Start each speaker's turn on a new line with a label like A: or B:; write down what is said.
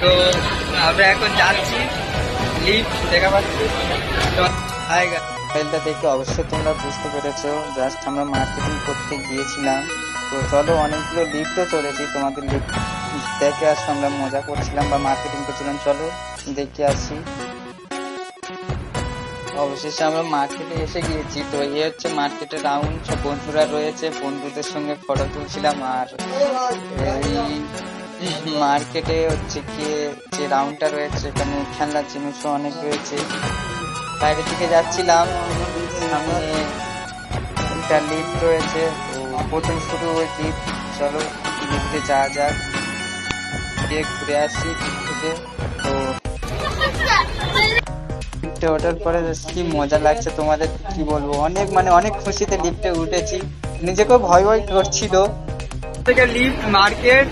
A: তো আমরা এখন যাচ্ছি, লিফট দেখা পাচ্ছি।
B: মোবাইলটা দেখে অবশ্যই তোমরা বুঝতে পেরেছো, জাস্ট আমরা মার্কেটিং করতে গিয়েছিলাম। তো চলো, অনেকগুলো লিফটও চলেছি, তোমাদের লিফট দেখে আসো। আমরা মজা করছিলাম বা মার্কেটিং করছিলাম, চলো দেখে আসি। অবশেষে আমরা মার্কেটে এসে গিয়েছি। তো এই হচ্ছে মার্কেটের রাউন্ড, সব বন্ধুরা রয়েছে, বন্ধুদের সঙ্গে ফটো তুলছিলাম। আর এই মার্কেটে হচ্ছে কি যে রাউন্ডটা রয়েছে, এখানে খেলনার জিনিসও অনেক রয়েছে। বাইরে থেকে যাচ্ছিলাম, সামনে একটা লিফট রয়েছে। তো প্রথম শুরু ওই লিফট, চলো লিফটে যাওয়া যাক, গিয়ে ঘুরে আসি থেকে। তো লিফটে ওঠার পরে কি মজা লাগছে তোমাদের কি বলবো, অনেক অনেক খুশিতে লিফটে উঠেছি, নিজেকেও ভয় ভয় করছিল।
A: থেকে লিফট, মার্কেট,